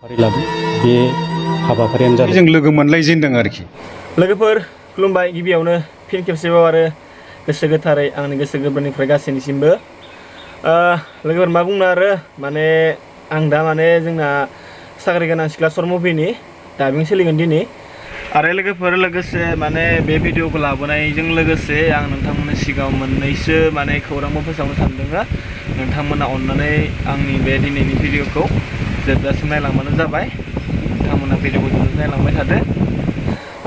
लादों बे हाबाफारियानो जादों जों लोगो मोनलायजेनदों आरोखि। लोगोफोर खुलुमबाय गिबियावनो फिन खेबसेबाव आरो गोसो गोथारै आंनि गोसो गोरबोनिफ्राय गासैनिसिमबो लोगोफोर मा बुंनो आरो माने आं दा माने जोंना साख्रि गोनां सिख्ला सर्ट मुभिनि दाबिं सोलिगोन दिनै आरो लोगोफोर लोगोसे माने बे भिडिअखौ लाबोनायजों लोगोसे आं नोंथांमोननि सिगाङाव मोननैसो माने खौरांबो फोसावनो सानदों। नोंथांमोना अननानै आंनि बे दिनैनि भिडिअखौ जोबजासिम नायलांबानो जाबाय। नोंथांमोना भिडिअखौ जोबजासिम नायलांबाय थादो।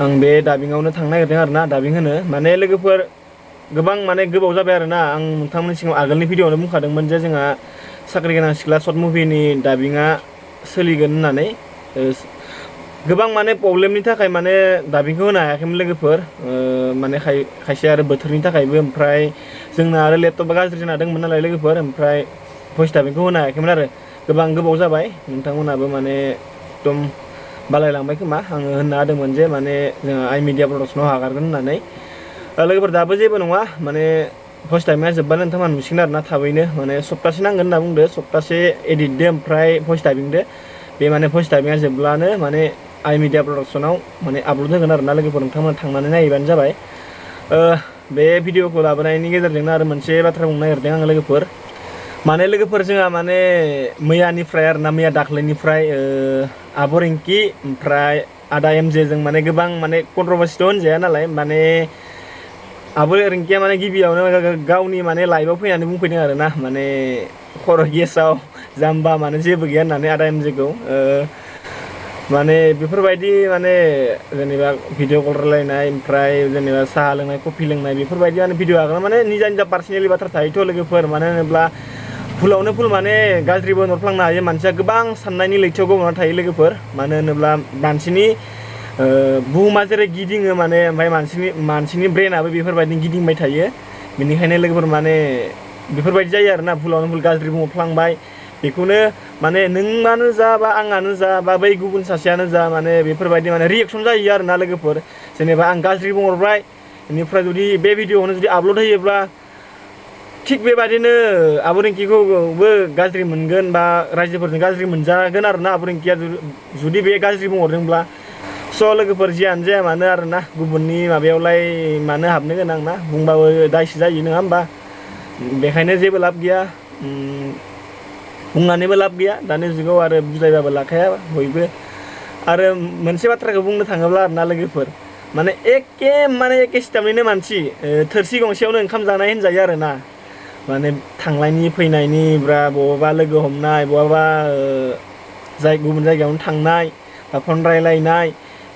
आं बे दाबिङावनो थांनो नागिरदों आरोना दाबिं होनो माने लोगोफोर गोबां माने गोबाव जाबाय आरोना आं नोंथांमोननि सिगाङाव आगोलनि भिडिअआवनो बुंखादोंमोन जे जोंहा साख्रि गोनां सिख्ला सर्ट मुभिनि दाबिङा सोलिगोन होननानै गोबां माने प्रब्लेमनि थाखाय माने दाबिंखौ होनो हायाखैमोन लोगोफोर माने खायसे आरो बोथोरनि थाखायबो ओमफ्राय जोंना आरो लेपटपा गाज्रि जाना दंमोन नालाय लोगोफोर ओमफ्राय भइस दाबिंखौ होनो हायाखैमोन आरो गोबां गोबाव जाबाय नोंथांमोनाबो माने एकदम बालायलांबाय खोमा आङो होनना होदोंमोन जे माने जोंहा आइ मिडिया प्रडाक्सनाव हगारगोन होननानै लोगोफोर दाबो जेबो नङा माने भइस टाइमिंआ जोब्बानो नोंथांमोना नुसिगोन आरोना थाबैनो माने सप्तासे नांगोन होनना बुंदो सप्तासे एडिटदो ओमफ्राय भइस टाइमिंदो बे माने भइस टाइमिंआ जोब्लानो माने आइ मिडिया प्रडाक्सनाव माने आपल'ड होगोन आरोना लोगोफोर नोंथांमोना थांनानै नायबानो जाबाय बे भिडिअखौ लाबोनायनि गेजेरजोंनो आरो मोनसे बाथ्रा बुंनो नागिरदों आङो लोगोफोर माने लोगोफोर जोंहा माने मैयानिफ्राय आरोना मैया दाख्लैनिफ्राय आब' रिंकि ओमफ्राय आदा एमजे जों माने गोबां माने कन्ट्रभारसिथ' होनजाया नालाय माने आब' रिंकिया माने गिबियावनो गावनि माने लाइभआव फैनानै बुंफैदों आरोना माने खर' गेसाव जाम्बा माने जेबो गैया होननानै आदा एमजेखौ माने बेफोरबायदि माने जेनेबा भिडिअ कल रायलायनाय ओमफ्राय जेनेबा साहा लोंनाय कफि लोंनाय बेफोरबायदि माने भिडिअ आगारनाय माने निजा निजा पार्सनेलि बाथ्रा थायोथ' लोगोफोर मानो होनोब्ला भुलावनो भुल माने गाज्रिबो नरफ्लांनो हायो मानसिया गोबां साननायनि लैथोआव गब'ना थायो लोगोफोर मानो होनोब्ला मानसिनि बुहुमा जेरै गिदिङो माने ओमफ्राय मानसिनि ब्रेनाबो बेफोरबायदिनो गिदिंबाय थायो बेनिखायनो लोगोफोर माने बेफोरबायदि जायो आरोना भुलावनो भुल गाज्रि बुंफ्लांबाय बेखौनो माने नोंआनो जा बा आंआनो जा बा बै गुबुन सासेयानो जा माने बेफोरबायदि माने रिएक्सन जायो आरोना लोगोफोर जेनेबा आं गाज्रि बुंहरबाय बेनिफ्राय जुदि बे भिडिअखौनो जुदि आपल'ड होयोब्ला थिग बेबादिनो आब' रिंकिखौबो गाज्रि मोनगोन बा रायजोफोरजों गाज्रि मोनजागोन आरोना आब' रिंकिया जुदि बे गाज्रि बुंहरदोंब्ला स' लोगोफोर जियानो जाया मानो आरोना गुबुननि माबायावलाय मानो हाबनो गोनां ना बुंबाबो दायसो जायो नङा होमबा बेखायनो जेबो लाब गैया बुंनानैबो लाब गैया दानि जुगाव आरो बुजायबाबो लाखाया बयबो आरो मोनसे बाथ्राखौ बुंनो थाङोब्ला आरोना लोगोफोर माने एखे सिटामनिनो मानसि थोरसि गंसेयावनो ओंखाम जानाय होनजायो आरोना माने थांनायनि फैनायनि बा बहाबा लोगो हमनाय बहाबा गुबुन जायगायावनो थांनाय बा फन रायलायनाय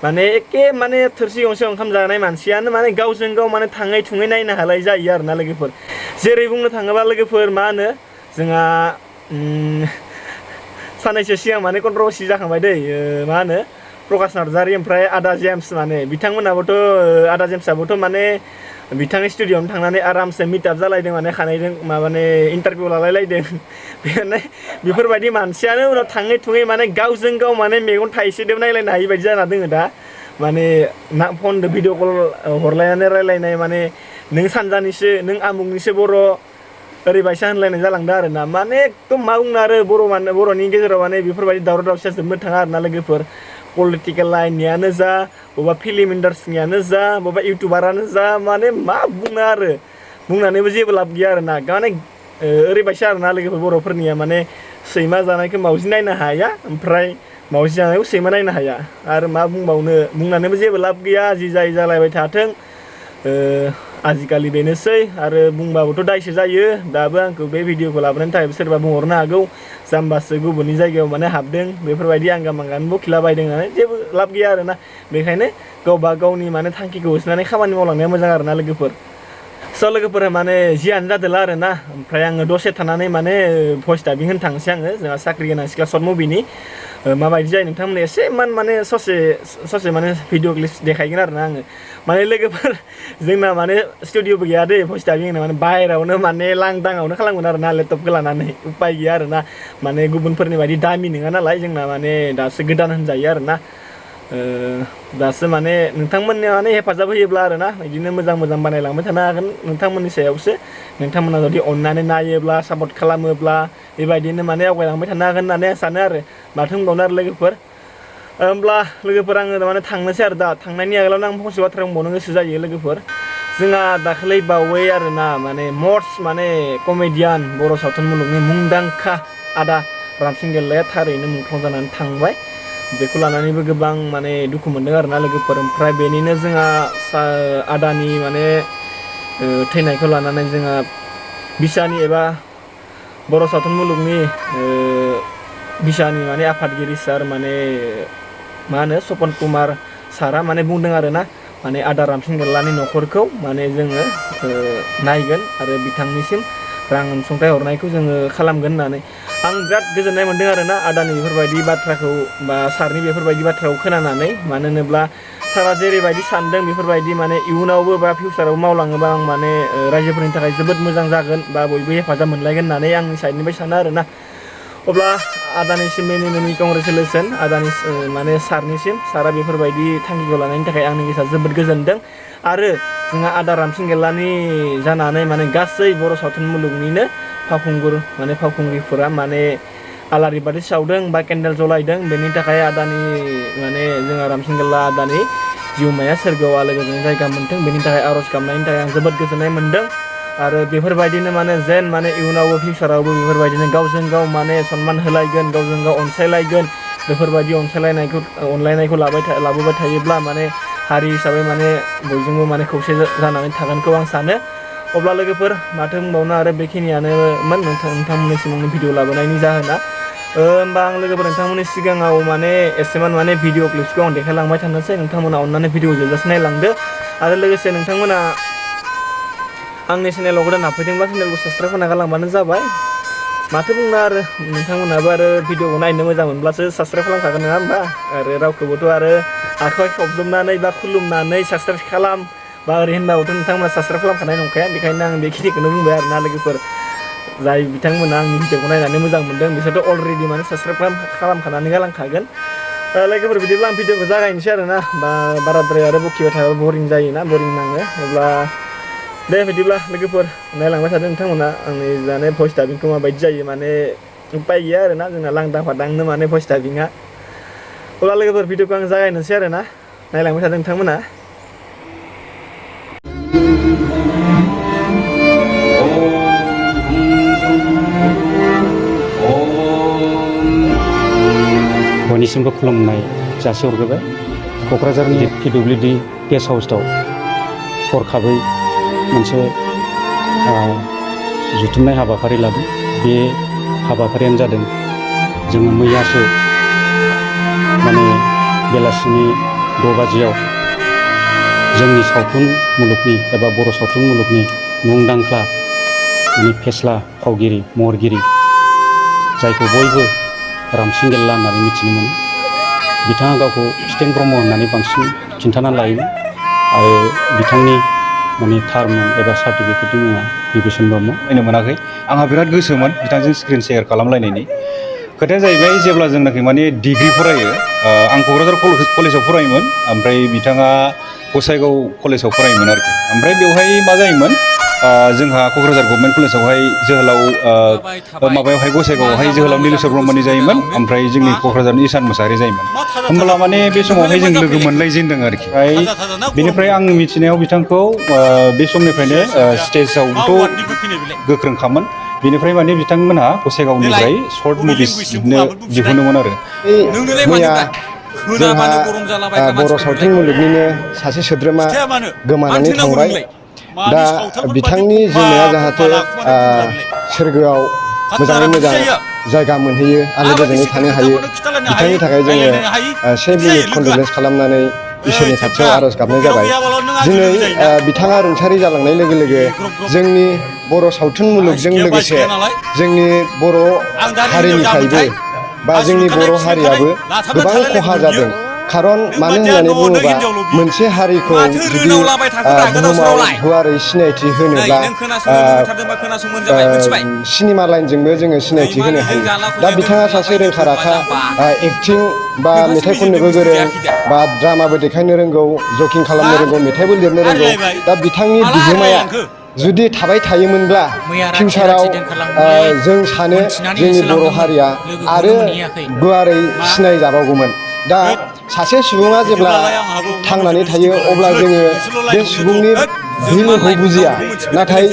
माने एखे माने थोरसि गंसेयाव ओंखाम जानाय मानसियानो माने गावजों गाव माने थाङै थुङै नायनो हालाय जायो आरोना लोगोफोर जेरै बुंनो थाङोबा लोगोफोर मा होनो जोंहा साननैसो सिगां माने कन्ट्रभारसि जाखांबाय दै मा होनो प्रकाश नार्जारि ओमफ्राय आदा जेम्स माने बिथांमोनाबोथ' आदा जेम्सआबोथ' माने बिथांनि स्टुडिअ'आवनो थांनानै आरामसे मिटआप जालायदों माने खानायजों माने इन्टारभिउ लालायलायदों माने बेफोरबायदि मानसियानो उनाव थाङै थुङै माने गावजों गाव माने मेगन थाइसेजों नायलायनो हायि बायदि जाना दोङो दा माने फनजों भिडिअ कल हरलायनानै रायलायनाय माने नों सानजानिसो नों आमुगनिसो बर' ओरैबायसा होनलायनाय जालांदों आरोना माने एकदम मा बुंनो आरो बर'नि गेजेराव माने बेफोरबायदि दावराव दावसिया जोबनो थाङा आरोना लोगोफोर पलिटिकेल लाइननियानो जा बबेबा फिल्म इन्डास्ट्रिनियानो जा बबेबा इउटुबारानो जा माने मा बुंनो आरो बुंनानैबो जेबो लाब गैया आरोना माने ओरैबायसा आरोना लोगोफोर बर'फोरनिया माने सैमा जानायखौ मावजि नायनो हाया ओमफ्राय मावजि जानायखौ सैमा नायनो हाया आरो मा बुंबावनो बुंनानैबो जेबो लाब गैया जि जाय जालायबाय थाथों आजिखालि बेनोसै आरो बुंबाबोथ' दायसो जायो दाबो आंखौ बे भिडिअखौ लाबोनायनि थाखाय सोरबा बुंहरनो हागौ जाम्बासो गुबुननि जायगायाव माने हाबदों बेफोरबायदि आंगा मांगानो बखिला बायदों होननानै जेबो लाब गैया आरोना बेखायनो गावबा गावनि माने थांखिखौ होसोनानै खामानि मावलांनाया मोजां आरोना लोगोफोर स' लोगोफोरा माने जियानो जादोला आरोना ओमफ्राय आङो दसे थानानै माने भइस डाबिं होनो थांसै आङो जोंहा साख्रि गोनां सिख्ला सर्ट मुभिनि माबायदि जायो नोंथांमोना एसे माने ससे माने भिडिअ क्लिप देखायगोन आरोना आङो माने लोगोफोर जोंना माने स्टुडिअबो गैया दै भइस डाबिं होनो माने बाहेरायावनो माने लांदाङावनो खालामगोन आरोना लेपटपखौ लानानै उपाय गैया आरोना माने गुबुनफोरनि बायदि दामि नङा नालाय जोंना माने दासो गोदान होनजायो आरोना दासो माने नोंथांमोननि माने हेफाजाब होयोब्ला आरोना बिदिनो मोजां मोजां बानायलांबाय थानो हागोन नोंथांमोननि सायावसो नोंथांमोना जुदि अननानै नायोब्ला सापर्ट खालामोब्ला बेबायदिनो माने आवगायलांबाय थानो हागोन होननानै आं सानो आरो माथो होनबावनो आरो लोगोफोर होमब्ला लोगोफोर आङो माने थांनोसै आरो दा थांनायनि आगोलावनो आं फंसे बाथ्रा बुंबावनो गोसो जायो लोगोफोर जोंहा दाखालै बावै आरोना माने मस्ट माने कमेडियान बर' सावथुन मुलुगनि मुंदांखा आदा रामसिं गेल्लाया थारैनो मुंख्लं जानानै थांबाय बेखौ लानानैबो गोबां माने दुखु मोनदों आरोना लोगोफोर ओमफ्राय बेनिनो जोंहा आदानि माने थैनायखौ लानानै जोंहा बिसानि एबा बर' सावथुन मुलुगनि बिसानि माने आफादगिरि सार माने मा होनो सपन कुमार सारा माने बुंदों आरोना माने आदा रामसिं गेल्लानि न'खरखौ माने जोङो नायगोन आरो बिथांनिसिम रां अनसुंथाइ हरनायखौ जोङो खालामगोन होननानै आं बिराद गोजोननाय मोन्दों आरोना आदानि बेफोरबायदि बाथ्राखौ बा सारनि बेफोरबायदि बाथ्राखौ खोनानानै मानो होनोब्ला सारा जेरैबायदि सानदों बेफोरबायदि माने इयुनावबो बा फिउचाराव मावलाङोबा आं माने रायजोफोरनि थाखाय जोबोद मोजां जागोन बा बयबो हेफाजाब मोनलायगोन होननानै आंनि साइडनिफ्राय सानो आरोना अब्ला आदानिसिम मेनि मेनि कंग्रेसुलेसन आदानि माने सारनिसिम सारा बेफोरबायदि थांखिखौ लानायनि थाखाय आंनि गोसोआ जोबोद गोजोनदों आरो जोंहा आदा रामसिं गेल्लानि जानानै माने गासै बर' सावथुन मुलुगनिनो फावखुंगुर माने फावखुंग्रिफोरा माने आलारि बाथि सावदों बा केन्डेल जलायदों बेनि थाखाय आदानि माने जोंहा रामसिं गेल्ला आदानि जिउमाया सोरगोआव आलो गोजोन जायगा मोनथों बेनि थाखाय आर'ज गाबनायनि थाखाय आं जोबोद गोजोननाय मोन्दों आरो बेफोरबायदिनो माने जेन माने इयुनावबो फिउचारावबो बेफोरबायदिनो गावजों गाव माने सनमान होलायगोन गावजों गाव अनसायलायगोन बेफोरबायदि अनलायनायखौ लाबोबाय थायोब्ला माने हारि हिसाबै माने बयजोंबो माने खौसे जानानै थागोनखौ आं सानो अब्ला लोगोफोर माथो बुंबावनो आरो बेखिनियानोमोन नोंथांमोननिसिम आंनि भिडिअ लाबोनायनि जाहोना होमबा आं लोगोफोर नोंथांमोननि सिगाङाव माने एसेमान माने भिडिअ क्लिप्सखौ आं देखायलांबाय थानोसै नोंथांमोना अननानै भिडिअ जोबजासे नायलांदो आरो लोगोसे नोंथांमोना आंनि चेनेलाव गोदान हाबफैदोंब्ला चेनेलखौ साबस्क्राइब खालामना गालांबानो जाबाय माथो बुंनो आरो नोंथांमोनाबो आरो भिडिअखौ नायनो मोजां मोनब्लासो साबस्क्राइब खालामखागोन नङा होमबा आरो रावखौबोथ' आरो आखाइ खबजबनानै बा खुलुमनानै साबस्क्राइब खालाम बा ओरै होनबाबोथ' नोंथांमोना साबस्क्राइब खालामखानाय नंखाया बेखायनो आं बेखिनिखौनो बुंबाय आरोना लोगोफोर जाय बिथांमोना आंनि भिडिअखौ नायनानै मोजां मोनदों बिसोरथ' अलरेडि माने साबस्क्राइब खालामखानानै गालांखागोन लोगोफोर बिदिब्ला आं भिडिअखौ जागायनोसै आरोना बा बाराद्राय आरो बखिबाय थाबा बरिं जायोना बरिं नाङो अब्ला दे बिदिब्ला लोगोफोर नायलांबाय थादों नोंथांमोना आंनि जाने भइस डाबिंखौ माबायदि जायो माने उपाय गैया आरोना जोंना लांदां फादांनो माने भइस डाबिंआ अब्ला लोगोफोर भिडिअखौ आं जागायनोसै आरोना नायलांबाय थादों नोंथांमोना बयनिसिमबो खुलुमनाय जासिहरग्रोबाय क'क्राझारनि PWD गेस्ट हाउसआव हरखाबै मोनसे जुथुमनाय हाबाफारि लादों बे हाबाफारियानो जादों जोङो मैयासो माने बेलासिनि 6 बाजियाव जोंनि सावथुन मुलुगनि एबा बर' सावथुन मुलुगनि मुंदांखा माने फेस्ला फावगिरि महरगिरि जायखौ बयबो रामसिं गेल्ला होननानै मिथिनो मोनो बिथाङा गावखौ खिथें ब्रह्म होननानै बांसिन खिन्थानानै लायोमोन आरो बिथांनि माने थार मुं एबा सार्टिफिकेटनि मुङा बिभीषण ब्रह्म नायनो मोनाखै आंहा बिराद गोसोमोन बिथांजों स्क्रिन शेयार खालामलायनायनि खोथाया जाहैबाय जेब्ला जोंनाखि माने डिग्री फरायो आं क'क्राझार कलेजाव फरायोमोन ओमफ्राय बिथाङा गसाइगाव कलेजाव फरायोमोन आरोखि ओमफ्राय बेवहाय मा जायोमोन जोंहा क'क्राझार गभर्नमेन्ट कलेजावहाय जोहोलाव माबायावहाय गसाइगावआवहाय जोहोलाव नीलेश्वर ब्रह्मनि जायोमोन ओमफ्राय जोंनि क'क्राझारनि ईशान मुसाहारि जायोमोन होमब्ला माने बे समावहाय जों लोगो मोनलायजेनदों आरोखि बेनिफ्राय आं मिथिनायाव बिथांखौ बे समनिफ्रायनो स्टेजावथ' गोख्रोंखामोन बेनिफ्राय माने बिथांमोनहा गसाइगावनिफ्राय सर्ट मुभिस दिहुनोमोन आरो मैया जोंहा बर' सावथुन मुलुगनिनो सासे सोद्रोमा गोमानानै थांबाय दा बिथांनि जिउमाया जाहाथे सोरगोआव मोजाङै मोजां जायगा मोनहैयो आलो गोजोनै थानो हायो बिथांनि थाखाय जोङो 1 मिनिट कन्डलेन्स खालामनानै इसोरनि खाथियाव आर'ज गाबनाय जाबाय दिनै बिथाङा रुंसारि जालांनाय लोगो लोगो जोंनि बर' सावथुन मुलुगजों लोगोसे जोंनि बर' हारिनिफ्रायबो बा जोंनि बर' हारियाबो गोबां खहा जादों खारन मानो होननानै बुङोबा मोनसे हारिखौ जुदि बुहुमाव गुवारै सिनायथि होनोब्ला सिनेमा लाइनजोंबो जोङो सिनायथि होनो हायो। दा बिथाङा सासे रोंखा राखा एक्टिं बा मेथाइ खननोबो गोरों बा ड्रामाबो देखायनो रोंगौ, जकिं खालामनो रोंगौ, मेथाइबो लिरनो रोंगौ। दा बिथांनि बिहोमाया जुदि थाबाय थायोमोनब्ला फिउचाराव जों सानो जोंनि बर' हारिया आरो गुवारै सिनायजाबावगौमोन। दा सासे सुबुङा जेब्ला थांनानै थायो अब्ला जोङो बे सुबुंनि भेलुखौ बुजिया, नाथाय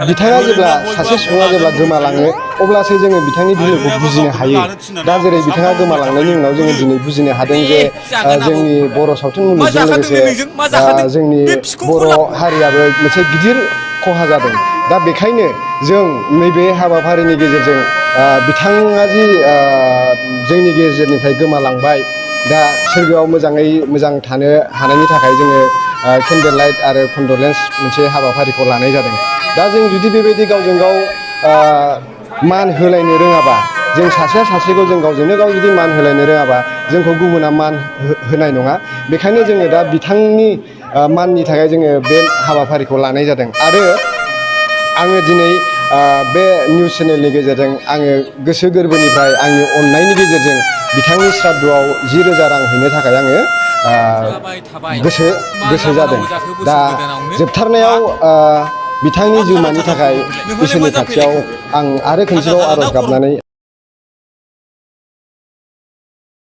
बिथाङा जेब्ला सासे सुबुङा जेब्ला गोमालाङो अब्लासो जोङो बिथांनि भेलुखौ बुजिनो हायो। दा जेरै बिथाङा गोमालांनायनि उनाव जोङो दिनै बुजिनो हादों जे जोंनि बर' सावथुन मुलुगजों लोगोसे जोंनि बर' हारियाबो मोनसे गिदिर खहा जादों। दा बेखायनो जों नैबे हाबाफारिनि गेजेरजों बिथाङा जि जोंनि गेजेरनिफ्राय गोमालांबाय, दा सोरगोआव मोजाङै मोजां थानो हानायनि थाखाय जोङो केन्डेल लाइट आरो कन्डलेन्स मोनसे हाबाफारिखौ लानाय जादों। दा जों जुदि बेबायदि गावजों गाव मान होलायनो रोङाबा, जों सासेया सासेखौ जों गावजोंनो गाव जुदि मान होलायनो रोङाबा जोंखौ गुबुना मान होनाय नङा। बेखायनो जोङो दा बिथांनि माननि थाखाय जोङो बे हाबाफारिखौ लानाय जादों। आरो आङो दिनै बे निउस चेनेलनि गेजेरजों आङो गोसो गोरबोनिफ्राय आंनि अननायनि गेजेरजों बिथांनि श्राद्धआव 10,000 रां हैनो थाखाय आङो गोसो जादों। दा जोबथारनायाव बिथांनि जिउमानि थाखाय इसोरनि खाथियाव आं आरो खनसेबाव आर'ज गाबनानै